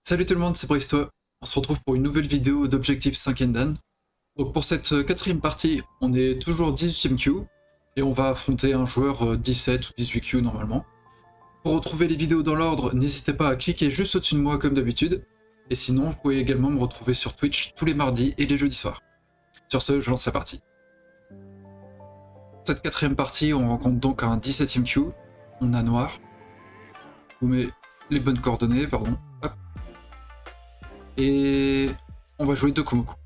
Salut tout le monde, c'est Bristois. On se retrouve pour une nouvelle vidéo d'Objectif 5 Dan. Donc pour cette quatrième partie, on est toujours 18ème queue et on va affronter un joueur 17 ou 18 queue normalement. Pour retrouver les vidéos dans l'ordre, n'hésitez pas à cliquer juste au-dessus de moi comme d'habitude. Et sinon, vous pouvez également me retrouver sur Twitch tous les mardis et les jeudis soirs. Sur ce, je lance la partie. Cette quatrième partie, on rencontre donc un 17ème queue. On a noir. Je vous mets les bonnes coordonnées, pardon. Hop. Et on va jouer deux Komoku.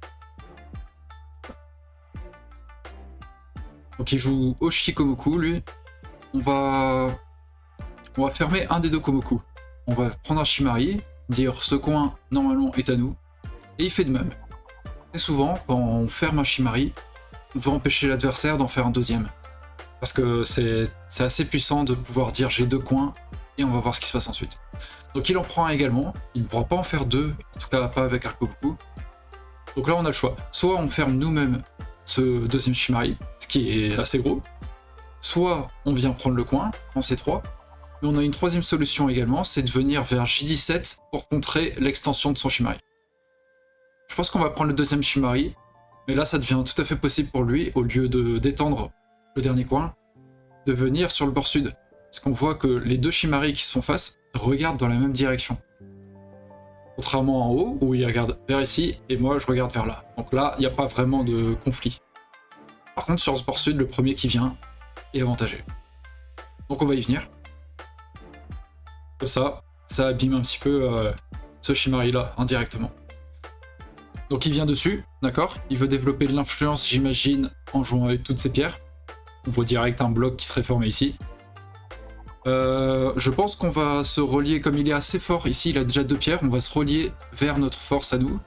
Donc il joue Oshi Komoku, lui. On va fermer un des deux Komoku. On va prendre un Shimari, dire ce coin normalement est à nous, et il fait de même. Et souvent, quand on ferme un Shimari, on va empêcher l'adversaire d'en faire un deuxième. Parce que c'est assez puissant de pouvoir dire j'ai deux coins, et on va voir ce qui se passe ensuite. Donc il en prend un également, il ne pourra pas en faire deux, en tout cas pas avec un Komoku. Donc là on a le choix, soit on ferme nous-mêmes ce deuxième Shimari, ce qui est assez gros, soit on vient prendre le coin en C3, mais on a une troisième solution également, c'est de venir vers J17 pour contrer l'extension de son Shimari. Je pense qu'on va prendre le deuxième Shimari, mais là ça devient tout à fait possible pour lui, au lieu de d'étendre le dernier coin, de venir sur le bord sud. Parce qu'on voit que les deux Shimari qui se font face regardent dans la même direction. Contrairement en haut, où ils regardent vers ici, et moi je regarde vers là. Donc là, il n'y a pas vraiment de conflit. Par contre, sur ce bord sud, le premier qui vient est avantagé. Donc on va y venir. Comme ça abîme un petit peu ce Shimari-là, indirectement. Donc il vient dessus, d'accord? Il veut développer de l'influence, j'imagine, en jouant avec toutes ces pierres. On voit direct un bloc qui serait formé ici. Je pense qu'on va se relier, comme il est assez fort ici, il a déjà deux pierres, on va se relier vers notre force à nous.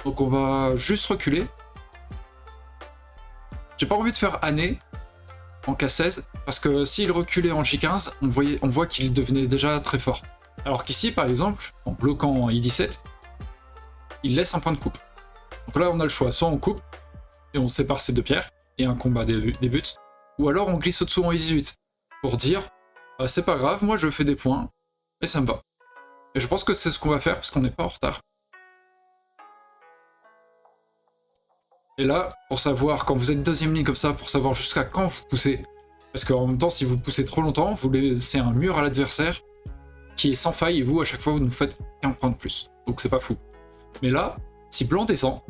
Donc on va juste reculer. J'ai pas envie de faire année en K16, parce que s'il reculait en J15, on voit qu'il devenait déjà très fort. Alors qu'ici, par exemple, en bloquant en I17, il laisse un point de coupe. Donc là on a le choix, soit on coupe, et on sépare ces deux pierres, et un combat débute, ou alors on glisse au-dessous en I18, pour dire c'est pas grave, moi je fais des points, et ça me va. Et je pense que c'est ce qu'on va faire, parce qu'on n'est pas en retard. Et là, pour savoir, quand vous êtes deuxième ligne comme ça, pour savoir jusqu'à quand vous poussez, parce qu'en même temps, si vous poussez trop longtemps, vous laissez un mur à l'adversaire qui est sans faille, et vous, à chaque fois, vous nous faites qu'un point de plus. Donc c'est pas fou. Mais là, si blanc descend,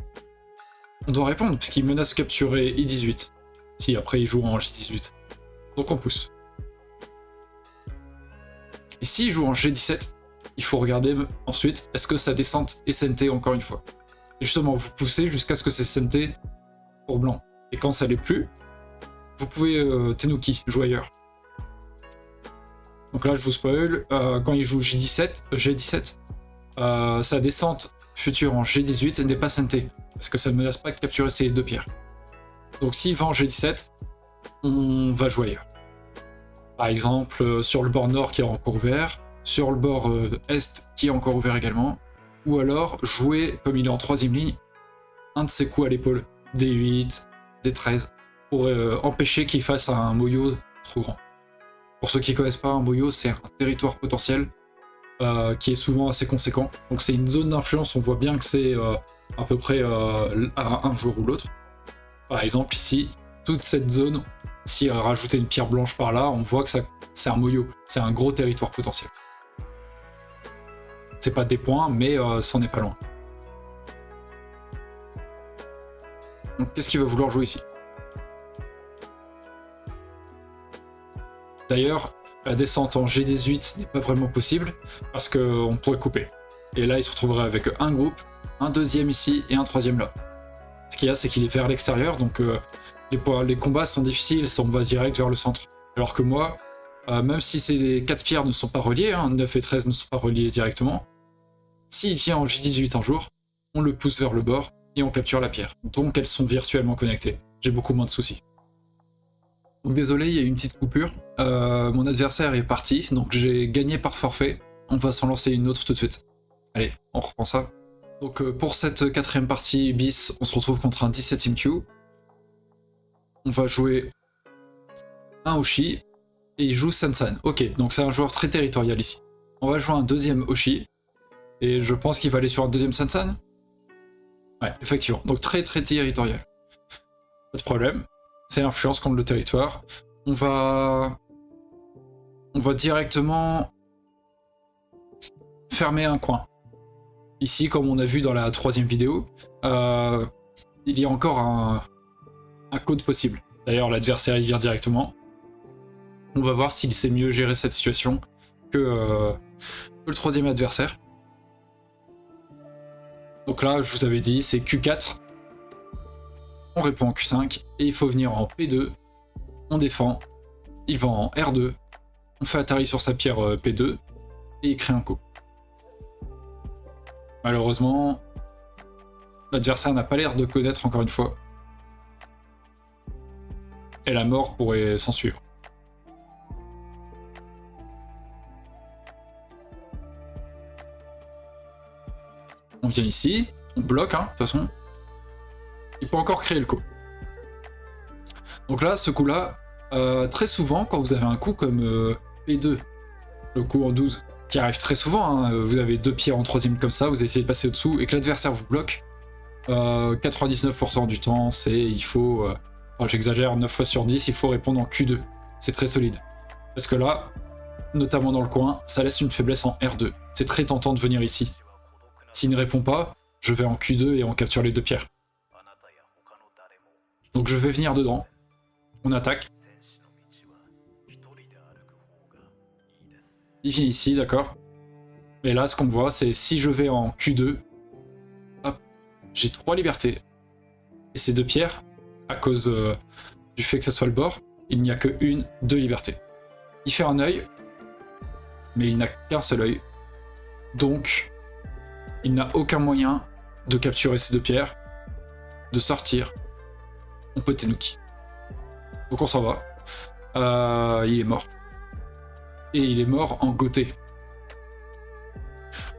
on doit répondre, puisqu'il menace de capturer I18. Si après il joue en J18. Donc on pousse. Et s'il joue en G17, il faut regarder ensuite, est-ce que sa descente est SNT encore une fois. Et justement, vous poussez jusqu'à ce que c'est SNT pour blanc. Et quand ça l'est plus, vous pouvez Tenuki, jouer ailleurs. Donc là, je vous spoil, quand il joue G17, sa descente future en G18 n'est pas SNT, parce que ça ne menace pas de capturer ces deux pierres. Donc s'il va en G17, on va jouer ailleurs. Par exemple, sur le bord nord qui est encore ouvert, sur le bord est qui est encore ouvert également, ou alors jouer, comme il est en troisième ligne, un de ses coups à l'épaule, D8, D13, pour empêcher qu'il fasse un moyo trop grand. Pour ceux qui ne connaissent pas, un moyo, c'est un territoire potentiel qui est souvent assez conséquent. Donc c'est une zone d'influence, on voit bien que c'est à peu près un jour ou l'autre. Par exemple, ici, toute cette zone, si rajouter une pierre blanche par là, on voit que c'est un moyo, c'est un gros territoire potentiel. C'est pas des points, mais c'en est pas loin. Donc qu'est-ce qu'il va vouloir jouer ici? D'ailleurs, la descente en G18 n'est pas vraiment possible, parce qu'on pourrait couper. Et là, il se retrouverait avec un groupe, un deuxième ici et un troisième là. Ce qu'il y a, c'est qu'il est vers l'extérieur, donc les combats sont difficiles, on va direct vers le centre. Alors que moi, même si ces 4 pierres ne sont pas reliées, 9 et 13 ne sont pas reliées directement, s'il vient en J18 un jour, on le pousse vers le bord et on capture la pierre. Donc elles sont virtuellement connectées. J'ai beaucoup moins de soucis. Donc désolé, il y a eu une petite coupure. Mon adversaire est parti, donc j'ai gagné par forfait. On va s'en lancer une autre tout de suite. Allez, on reprend ça. Donc pour cette quatrième partie bis, on se retrouve contre un 17ème queue. On va jouer un Oshi, et il joue Sansan. Ok, donc c'est un joueur très territorial ici. On va jouer un deuxième Oshi, Et je pense qu'il va aller sur un deuxième Sansan. Ouais, effectivement. Donc très territorial. Pas de problème. C'est l'influence contre le territoire. On va directement fermer un coin. Ici, comme on a vu dans la 3e vidéo, il y a encore un code possible. D'ailleurs, l'adversaire y vient directement. On va voir s'il sait mieux gérer cette situation que le 3e adversaire. Donc là, je vous avais dit, c'est Q4. On répond en Q5 et il faut venir en P2. On défend. Il va en R2. On fait Atari sur sa pierre P2 et il crée un coup. Malheureusement, l'adversaire n'a pas l'air de connaître encore une fois. Et la mort pourrait s'en suivre. On vient ici, on bloque, hein, de toute façon. Il peut encore créer le coup. Donc là, ce coup-là, très souvent, quand vous avez un coup comme P2, le coup en 12, qui arrive très souvent, hein, vous avez 2 pierres en 3e comme ça, vous essayez de passer au-dessous, et que l'adversaire vous bloque, 99% du temps, il faut, j'exagère, 9 fois sur 10, il faut répondre en Q2. C'est très solide. Parce que là, notamment dans le coin, ça laisse une faiblesse en R2. C'est très tentant de venir ici. S'il ne répond pas, je vais en Q2 et on capture les 2 pierres. Donc je vais venir dedans. On attaque. Il vient ici, d'accord. Et là, ce qu'on voit, c'est si je vais en Q2, hop, j'ai 3 libertés. Et ces 2 pierres, à cause du fait que ce soit le bord, il n'y a que 2 libertés. Il fait un œil, mais il n'a qu'un seul œil. Donc, il n'a aucun moyen de capturer ces 2 pierres, de sortir. On peut Tenuki. Donc on s'en va. Il est mort. Et il est mort en Goté.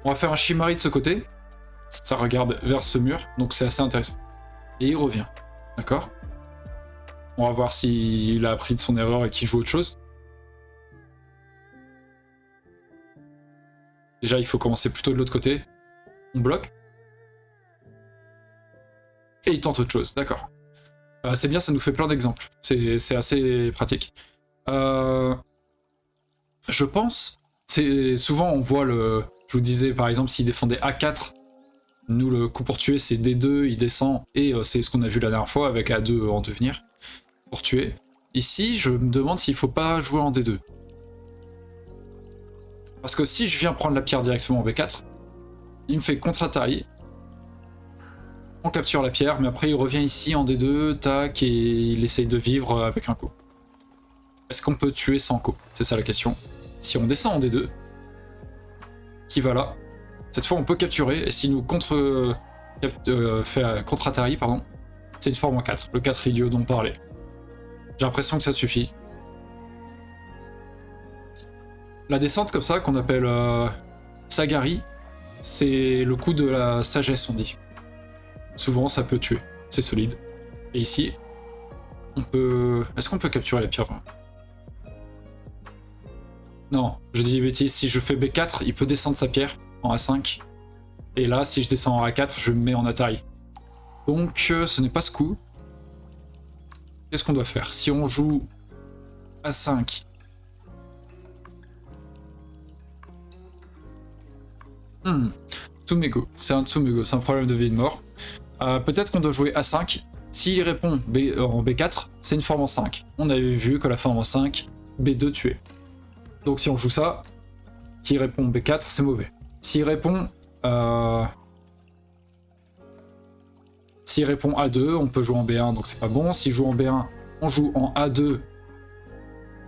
On va faire un Shimari de ce côté. Ça regarde vers ce mur, donc c'est assez intéressant. Et il revient. D'accord? On va voir s'il a appris de son erreur et qu'il joue autre chose. Déjà, il faut commencer plutôt de l'autre côté. On bloque. Et il tente autre chose, d'accord. C'est bien, ça nous fait plein d'exemples. C'est assez pratique. Je pense, c'est souvent on voit je vous disais par exemple s'il défendait A4, nous le coup pour tuer c'est D2, il descend et c'est ce qu'on a vu la dernière fois avec A2 en devenir pour tuer. Ici, je me demande s'il faut pas jouer en D2. Parce que si je viens prendre la pierre directement en B4, il me fait contre-Atari. On capture la pierre, mais après il revient ici en D2, tac, et il essaye de vivre avec un coup. Est-ce qu'on peut tuer sans coup? C'est ça la question. Si on descend en D2, qui va là, cette fois on peut capturer, et si nous fait contre-Atari, pardon, c'est une forme en 4, le 4 idiot dont on parlait. J'ai l'impression que ça suffit. La descente comme ça, qu'on appelle Sagari, c'est le coup de la sagesse, on dit. Souvent ça peut tuer, c'est solide. Et ici, on peut... Est-ce qu'on peut capturer la pierre? Non, je dis des bêtises, si je fais B4, il peut descendre sa pierre en A5. Et là, si je descends en A4, je me mets en Atari. Donc ce n'est pas ce coup. Qu'est-ce qu'on doit faire? Si on joue A5... Tsumego, c'est un Tsumego, c'est un problème de vie et de mort. Peut-être qu'on doit jouer A5. S'il répond en B4, c'est une forme en 5. On avait vu que la forme en 5, B2 tué. Donc si on joue ça, qui répond B4, c'est mauvais. S'il répond A2, on peut jouer en B1, donc c'est pas bon. S'il joue en B1, on joue en A2.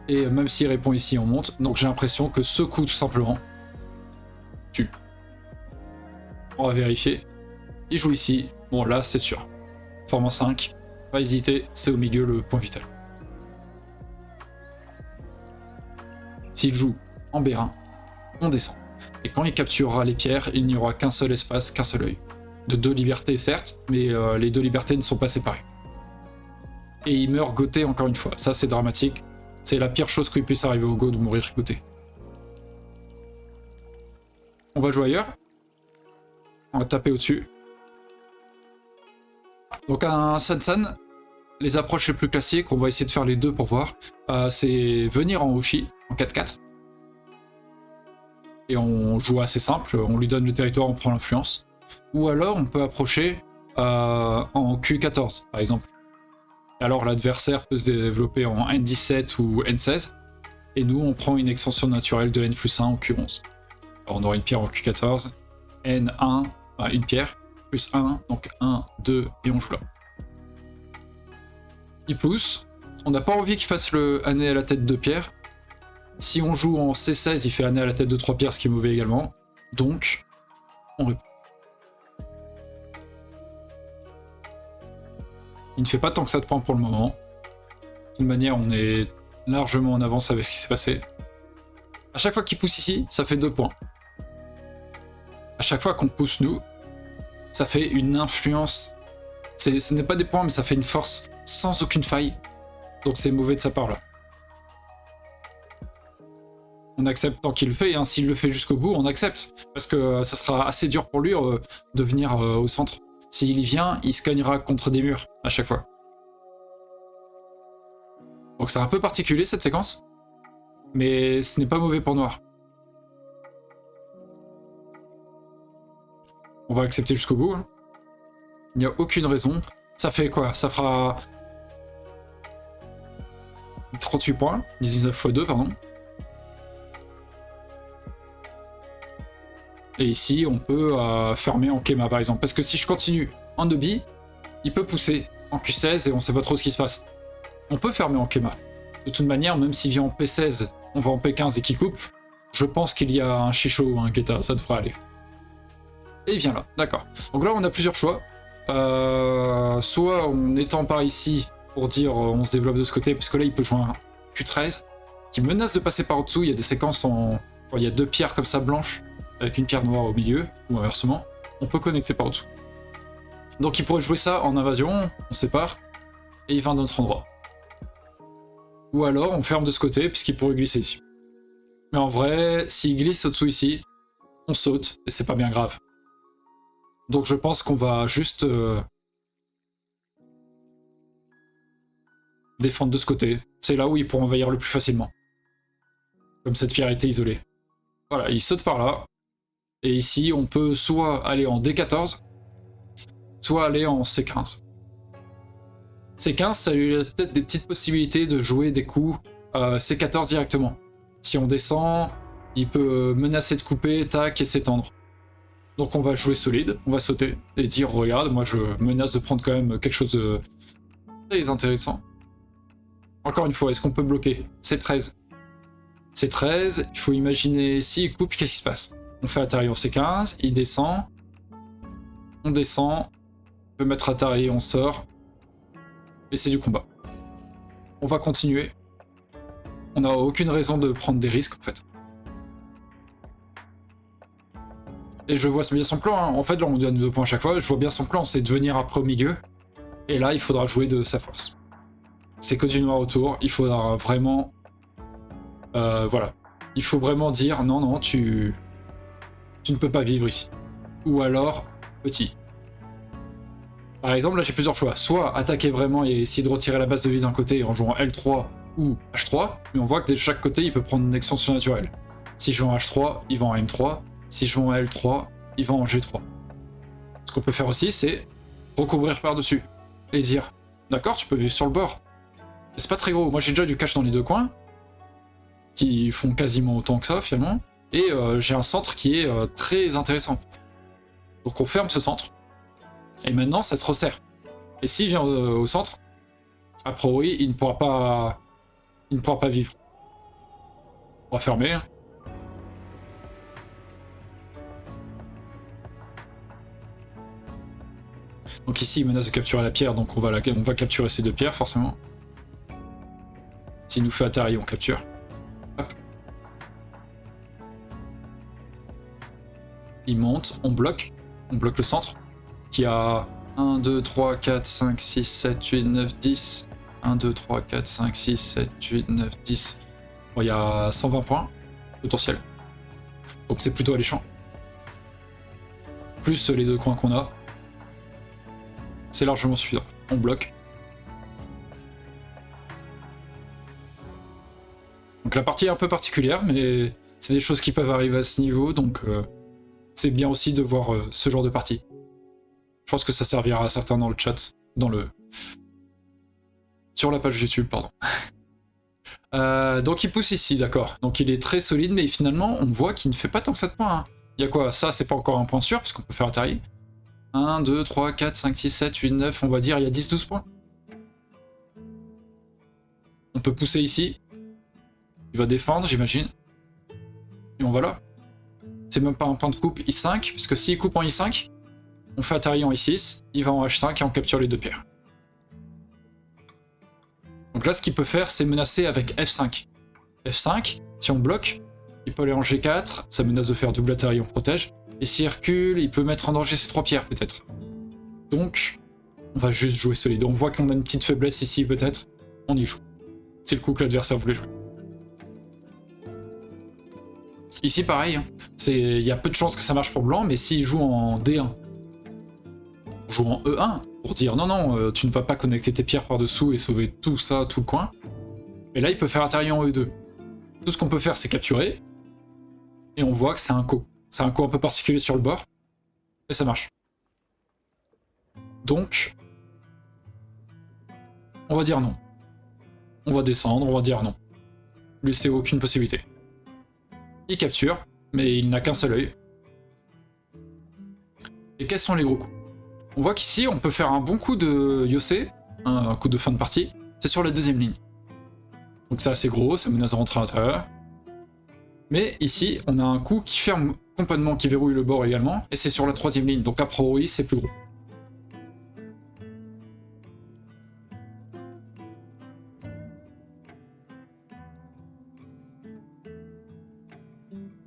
Et même s'il répond ici, on monte. Donc j'ai l'impression que ce coup, tout simplement, tue. On va vérifier. Il joue ici. Bon, là, c'est sûr. Forme en 5. Pas hésiter, c'est au milieu le point vital. S'il joue en B1, on descend. Et quand il capturera les pierres, il n'y aura qu'un seul espace, qu'un seul œil. De 2 libertés, certes, mais les 2 libertés ne sont pas séparées. Et il meurt Goté encore une fois. Ça, c'est dramatique. C'est la pire chose qui puisse arriver au Go de mourir Goté. On va jouer ailleurs. On va taper au-dessus. Donc un San-San, les approches les plus classiques, on va essayer de faire les deux pour voir. C'est venir en Hoshi, en 4-4. Et on joue assez simple, on lui donne le territoire, on prend l'influence. Ou alors on peut approcher en Q14 par exemple. Alors l'adversaire peut se développer en N17 ou N16. Et nous on prend une extension naturelle de N+1 en Q11. Alors on aura une pierre en Q14, N1, une pierre, plus 1, donc 1, 2, et on joue là. Il pousse, on n'a pas envie qu'il fasse le année à la tête de pierre. Si on joue en C16, il fait année à la tête de 3 pierres, ce qui est mauvais également. Donc, on répond. Il ne fait pas tant que ça de points pour le moment. De toute manière, on est largement en avance avec ce qui s'est passé. À chaque fois qu'il pousse ici, ça fait 2 points. À chaque fois qu'on pousse nous, ça fait une influence. Ce n'est pas des points, mais ça fait une force sans aucune faille. Donc c'est mauvais de sa part là. On accepte tant qu'il le fait, et s'il le fait jusqu'au bout, on accepte. Parce que ça sera assez dur pour lui de venir au centre. S'il y vient, il se cognera contre des murs à chaque fois. Donc c'est un peu particulier cette séquence. Mais ce n'est pas mauvais pour Noir. On va accepter jusqu'au bout. Hein. Il n'y a aucune raison. Ça fait quoi? Ça fera 38 points. 19 x 2, pardon. Et ici, on peut fermer en Kema, par exemple. Parce que si je continue en Nobi, il peut pousser en Q16 et on sait pas trop ce qui se passe. On peut fermer en Kema. De toute manière, même s'il vient en P16, on va en P15 et qu'il coupe, je pense qu'il y a un Shisho ou un Geta, ça devrait aller. Et il vient là, d'accord. Donc là, on a plusieurs choix. Soit on étend par ici pour dire on se développe de ce côté, parce que là, il peut jouer un Q13 qui menace de passer par au-dessous. Il y a des séquences en... Il y a 2 pierres comme ça blanches, avec une pierre noire au milieu, ou inversement. On peut connecter par au-dessous. Donc il pourrait jouer ça en invasion, on sépare, et il va à notre endroit. Ou alors on ferme de ce côté, puisqu'il pourrait glisser ici. Mais en vrai, s'il glisse au-dessous ici, on saute, et c'est pas bien grave. Donc je pense qu'on va juste défendre de ce côté. C'est là où il pourra envahir le plus facilement. Comme cette pierre était isolée. Voilà, il saute par là. Et ici, on peut soit aller en D14, soit aller en C15. C15, ça lui laisse peut-être des petites possibilités de jouer des coups C14 directement. Si on descend, il peut menacer de couper, tac, et s'étendre. Donc on va jouer solide, on va sauter, et dire, regarde, moi je menace de prendre quand même quelque chose de très intéressant. Encore une fois, est-ce qu'on peut bloquer? C13. C13, il faut imaginer, s'il coupe, qu'est-ce qui se passe? On fait Atari en C15, il descend, on descend, on peut mettre Atari, on sort, et c'est du combat. On va continuer. On n'a aucune raison de prendre des risques en fait. Et je vois bien son plan, hein. En fait là on donne 2 points à chaque fois, je vois bien son plan, c'est de venir après au milieu, et là il faudra jouer de sa force. C'est que du noir autour, il faudra vraiment... voilà. Il faut vraiment dire, non, non, tu ne peux pas vivre ici. Ou alors, petit. Par exemple, là j'ai plusieurs choix. Soit attaquer vraiment et essayer de retirer la base de vie d'un côté en jouant L3 ou H3, mais on voit que de chaque côté il peut prendre une extension naturelle. Si je vais en H3, il va en M3. Si je vais en L3, il va en G3. Ce qu'on peut faire aussi, c'est recouvrir par-dessus. Et dire, d'accord, tu peux vivre sur le bord. C'est pas très gros. Moi j'ai déjà du cash dans les 2 coins, qui font quasiment autant que ça finalement. Et j'ai un centre qui est très intéressant. Donc on ferme ce centre. Et maintenant ça se resserre. Et s'il vient au centre, a priori il ne pourra pas vivre. On va fermer. Donc ici il menace de capturer la pierre, donc on va capturer ces 2 pierres forcément. S'il nous fait Atari, on capture. Hop. Il monte, on bloque le centre, qui a 1, 2, 3, 4, 5, 6, 7, 8, 9, 10. 1, 2, 3, 4, 5, 6, 7, 8, 9, 10. Bon, il y a 120 points potentiel. Donc c'est plutôt alléchant. plus les 2 coins qu'on a. C'est largement suffisant. On bloque. Donc la partie est un peu particulière, mais c'est des choses qui peuvent arriver à ce niveau, donc c'est bien aussi de voir ce genre de partie. Je pense que ça servira à certains dans le chat, sur la page YouTube, pardon. Donc il pousse ici, d'accord. Donc il est très solide, mais finalement, on voit qu'il ne fait pas tant que 7 points. Hein. Il y a quoi? Ça, c'est pas encore un point sûr, parce qu'on peut faire Atari. 1, 2, 3, 4, 5, 6, 7, 8, 9, on va dire, il y a 10, 12 points. On peut pousser ici. Il va défendre, j'imagine. Et on va là. C'est même pas un point de coupe I5, parce que s'il coupe en I5, on fait Atari en I6, il va en H5 et on capture les 2 pierres. Donc là, ce qu'il peut faire, c'est menacer avec F5. F5, si on bloque, il peut aller en G4, ça menace de faire double Atari, on protège. Et s'il recule, il peut mettre en danger ses 3 pierres, peut-être. Donc, on va juste jouer solide. On voit qu'on a une petite faiblesse ici, peut-être. On y joue. C'est le coup que l'adversaire voulait jouer. Ici, pareil. Il y a peu de chances que ça marche pour blanc, mais s'il joue en D1, on joue en E1, pour dire non, non, tu ne vas pas connecter tes pierres par-dessous et sauver tout ça, tout le coin. Et là, il peut faire Atari en E2. Tout ce qu'on peut faire, c'est capturer. Et on voit que c'est un coup. C'est un coup un peu particulier sur le bord. Et ça marche. Donc, on va dire non. On va descendre, on va dire non. Lui, c'est aucune possibilité. Il capture, mais il n'a qu'un seul œil. Et quels sont les gros coups? On voit qu'ici, on peut faire un bon coup de Yosei, un coup de fin de partie. C'est sur la 2e ligne. Donc c'est assez gros, ça menace de rentrer à l'intérieur. Mais ici, on a un coup qui ferme complètement, qui verrouille le bord également, et c'est sur la 3e ligne, donc a priori, c'est plus gros.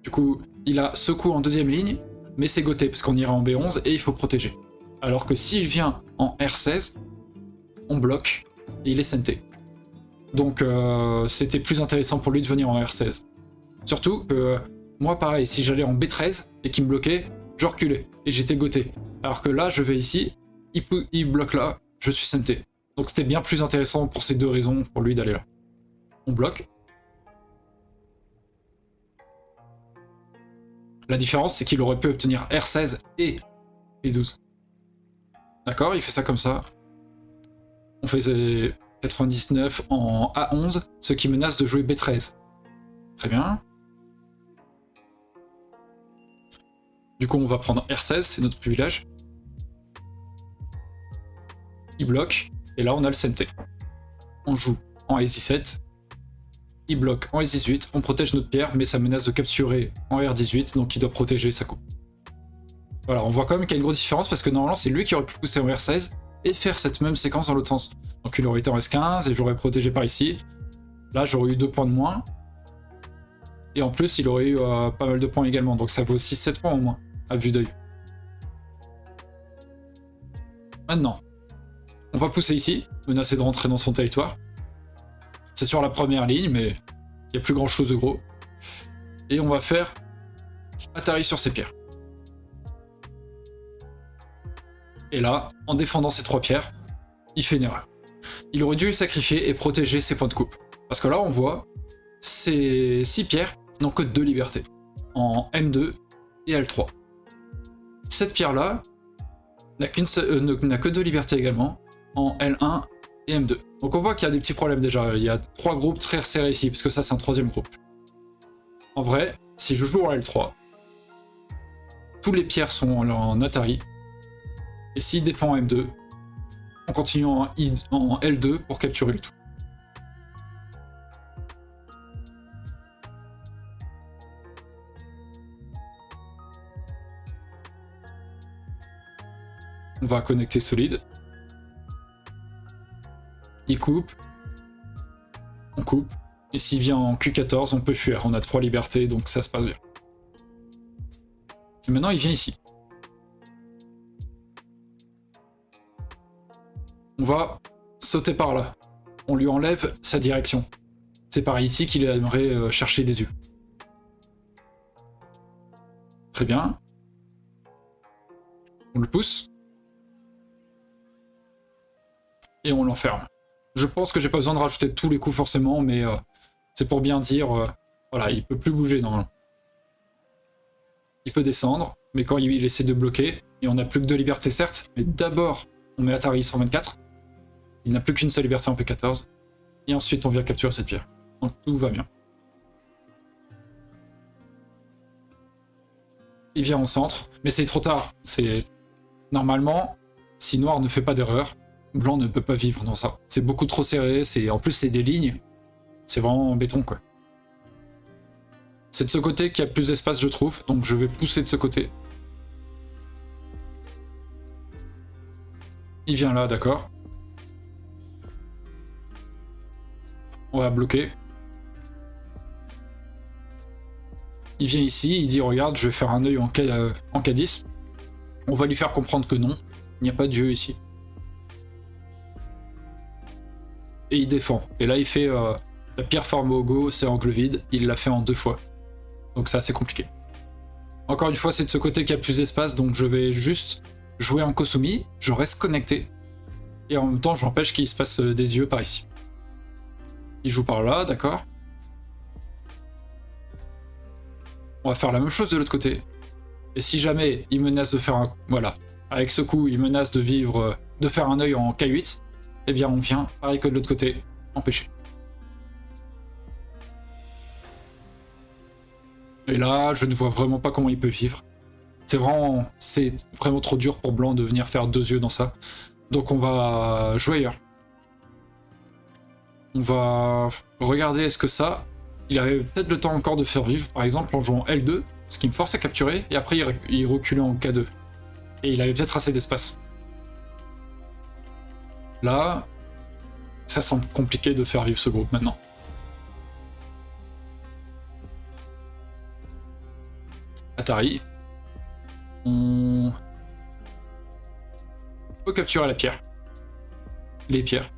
Du coup, il a ce coup en 2e ligne, mais c'est goté, parce qu'on ira en B11, et il faut protéger. Alors que s'il vient en R16, on bloque, et il est senté. Donc c'était plus intéressant pour lui de venir en R16. Surtout que moi pareil, si j'allais en B13 et qu'il me bloquait, je reculais et j'étais goté. Alors que là, je vais ici, il bloque là, je suis senté. Donc c'était bien plus intéressant pour ces 2 raisons pour lui d'aller là. On bloque. La différence, c'est qu'il aurait pu obtenir R16 et B12. D'accord, il fait ça comme ça. On faisait 99 en A11, ce qui menace de jouer B13. Très bien. Du coup, on va prendre R16, c'est notre privilège. Il bloque, et là, on a le senté. On joue en S17. Il bloque en S18, on protège notre pierre, mais ça menace de capturer en R18, donc il doit protéger sa coupe. Voilà, on voit quand même qu'il y a une grosse différence, parce que normalement, c'est lui qui aurait pu pousser en R16 et faire cette même séquence dans l'autre sens. Donc il aurait été en S15, et j'aurais protégé par ici. Là, j'aurais eu 2 points de moins. Et en plus, il aurait eu pas mal de points également, donc ça vaut 6-7 points au moins, à vue d'œil. Maintenant, on va pousser ici, menacer de rentrer dans son territoire. C'est sur la première ligne, mais il n'y a plus grand chose de gros. Et on va faire Atari sur ses pierres. Et là, en défendant ces 3 pierres, il fait une erreur. Il aurait dû les sacrifier et protéger ses points de coupe. Parce que là, on voit, ces 6 pierres n'ont que 2 libertés, en M2 et L3. Cette pierre-là n'a que 2 libertés également, en L1 et M2. Donc on voit qu'il y a des petits problèmes déjà, il y a 3 groupes très resserrés ici, parce que ça c'est un 3e groupe. En vrai, si je joue en L3, tous les pierres sont en Atari, et s'il défend en M2, on continue en L2 pour capturer le tout. On va connecter solide. Il coupe. On coupe. Et s'il vient en Q14, on peut fuir. On a 3 libertés, donc ça se passe bien. Et maintenant, il vient ici. On va sauter par là. On lui enlève sa direction. C'est par ici qu'il aimerait chercher des yeux. Très bien. On le pousse. Et on l'enferme. Je pense que j'ai pas besoin de rajouter tous les coups forcément, mais c'est pour bien dire, voilà, il peut plus bouger normalement. Il peut descendre, mais quand il essaie de bloquer, et on n'a plus que 2 libertés certes, mais d'abord on met Atari 124, il n'a plus qu'une seule liberté en P14, et ensuite on vient capturer cette pierre. Donc tout va bien. Il vient au centre, mais c'est trop tard. C'est normalement, si noir ne fait pas d'erreur, blanc ne peut pas vivre dans ça. C'est beaucoup trop serré, en plus c'est des lignes, c'est vraiment en béton quoi. C'est de ce côté qu'il y a plus d'espace je trouve, donc je vais pousser de ce côté. Il vient là, d'accord. On va bloquer. Il vient ici, il dit regarde, je vais faire un œil en K10. On va lui faire comprendre que non, il n'y a pas de dieu ici. Et il défend. Et là il fait la pierre formée au go, c'est angle vide, il l'a fait en 2 fois. Donc c'est assez compliqué. Encore une fois, c'est de ce côté qu'il y a plus d'espace, donc je vais juste jouer en Kosumi, je reste connecté, et en même temps j'empêche qu'il se passe des yeux par ici. Il joue par là, d'accord. On va faire la même chose de l'autre côté. Et si jamais il menace de faire un... Voilà. Avec ce coup, il menace de vivre... de faire un œil en K8, eh bien on vient, pareil que de l'autre côté, empêcher. Et là, je ne vois vraiment pas comment il peut vivre. C'est vraiment trop dur pour blanc de venir faire 2 yeux dans ça. Donc on va jouer ailleurs. On va regarder est-ce que ça... Il avait peut-être le temps encore de faire vivre, par exemple, en jouant L2, ce qui me force à capturer, et après il reculait en K2. Et il avait peut-être assez d'espace. Là, ça semble compliqué de faire vivre ce groupe maintenant. Atari. On peut capturer la pierre. Les pierres.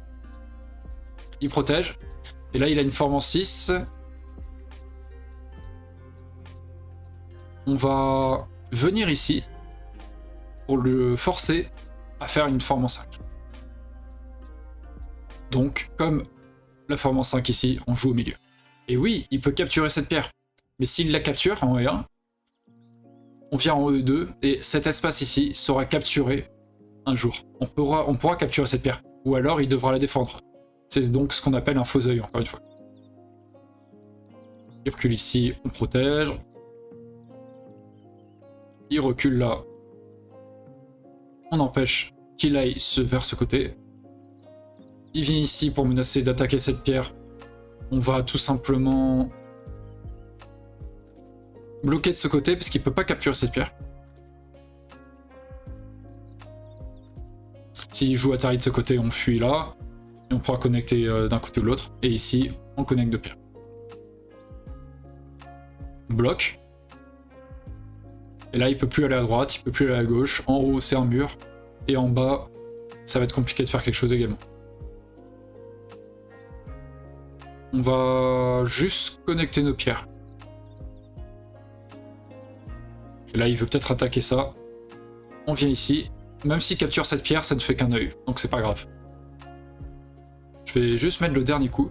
Il protège. Et là, il a une forme en 6. On va venir ici pour le forcer à faire une forme en 5. Donc, comme la forme en 5 ici, on joue au milieu. Et oui, il peut capturer cette pierre. Mais s'il la capture en E1, on vient en E2, et cet espace ici sera capturé un jour. On pourra capturer cette pierre. Ou alors, il devra la défendre. C'est donc ce qu'on appelle un faux œil, encore une fois. Il recule ici, on protège. Il recule là. On empêche qu'il aille vers ce côté. Il vient ici pour menacer d'attaquer cette pierre. On va tout simplement bloquer de ce côté parce qu'il peut pas capturer cette pierre. S'il joue Atari de ce côté, on fuit là. Et on pourra connecter d'un côté ou de l'autre. Et ici, on connecte deux pierres. On bloque. Et là, il peut plus aller à droite, il peut plus aller à gauche. En haut, c'est un mur. Et en bas, ça va être compliqué de faire quelque chose également. On va juste connecter nos pierres. Et là, il veut peut-être attaquer ça. On vient ici. Même s'il capture cette pierre, ça ne fait qu'un œil. Donc c'est pas grave. Je vais juste mettre le dernier coup.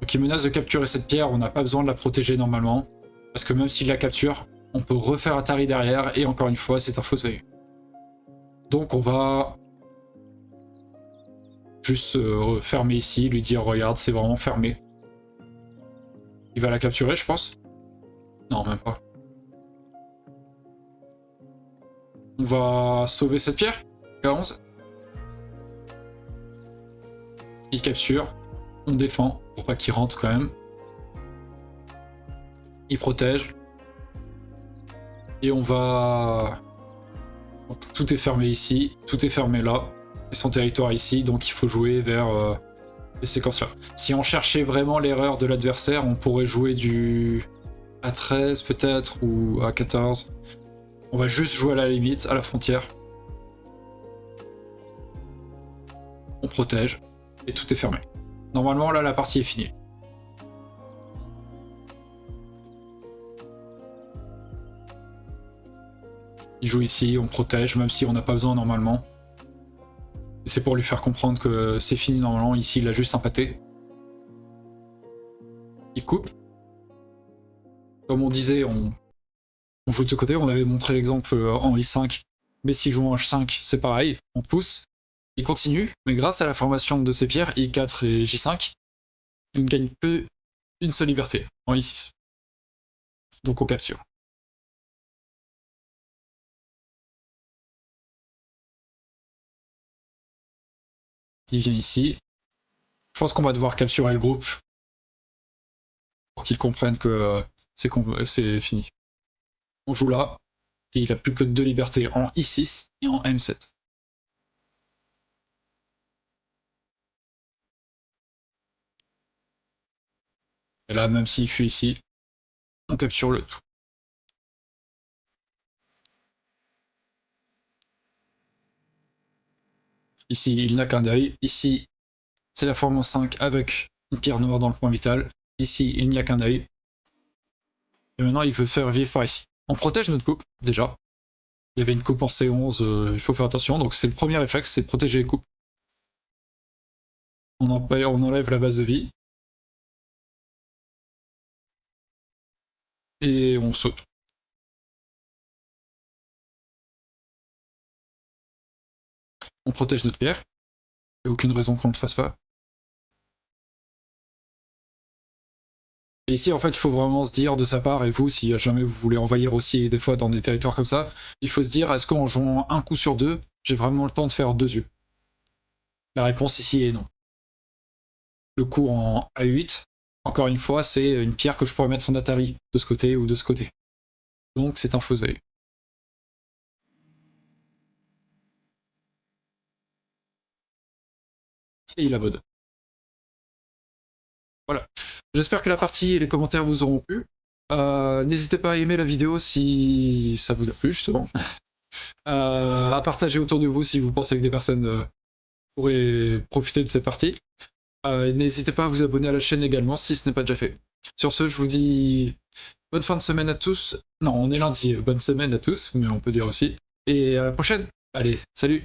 Donc il menace de capturer cette pierre. On n'a pas besoin de la protéger normalement. Parce que même s'il la capture, on peut refaire Atari derrière. Et encore une fois, c'est un faux œil. Donc on va juste fermer ici, lui dire regarde, c'est vraiment fermé. Il va la capturer, je pense. Non, même pas. On va sauver cette pierre. K11. Il capture. On défend pour pas qu'il rentre quand même. Il protège. Et on va... Donc, tout est fermé ici. Tout est fermé là. Et son territoire ici. Donc il faut jouer vers les séquences là. Si on cherchait vraiment l'erreur de l'adversaire, on pourrait jouer du A13 peut-être ou A14. On va juste jouer à la limite, à la frontière. On protège. Et tout est fermé. Normalement, là, la partie est finie. Il joue ici, on protège, même si on n'a pas besoin normalement. C'est pour lui faire comprendre que c'est fini normalement. Ici, il a juste un pâté. Il coupe. Comme on disait, on joue de ce côté. On avait montré l'exemple en I5. Mais s'il joue en H5, c'est pareil. On pousse. Il continue. Mais grâce à la formation de ces pierres, I4 et J5, il ne gagne que une seule liberté en I6. Donc on capture. Il vient ici. Je pense qu'on va devoir capturer le groupe pour qu'ils comprennent que c'est fini. On joue là, et il a plus que 2 libertés en I6 et en M7. Et là, même s'il fuit ici, on capture le tout. Ici, il n'a qu'un deuil. Ici, c'est la forme en 5 avec une pierre noire dans le point vital. Ici, il n'y a qu'un deuil. Et maintenant, il veut faire vivre par ici. On protège notre coupe, déjà. Il y avait une coupe en C11, il faut faire attention. Donc c'est le premier réflexe, c'est de protéger les coupes. On enlève la base de vie. Et on saute. On protège notre pierre. Il n'y a aucune raison qu'on ne le fasse pas. Et ici, en fait, il faut vraiment se dire de sa part, et vous, si jamais vous voulez envahir aussi des fois dans des territoires comme ça, il faut se dire, est-ce qu'en jouant un coup sur deux, j'ai vraiment le temps de faire 2 yeux? La réponse ici est non. Le coup en A8, encore une fois, c'est une pierre que je pourrais mettre en Atari, de ce côté ou de ce côté. Donc c'est un faux œil. Et il abode. Voilà. J'espère que la partie et les commentaires vous auront plu. N'hésitez pas à aimer la vidéo si ça vous a plu, justement. À partager autour de vous si vous pensez que des personnes pourraient profiter de cette partie. N'hésitez pas à vous abonner à la chaîne également si ce n'est pas déjà fait. Sur ce, je vous dis bonne fin de semaine à tous. Non, on est lundi, bonne semaine à tous, mais on peut dire aussi. Et à la prochaine. Allez, salut!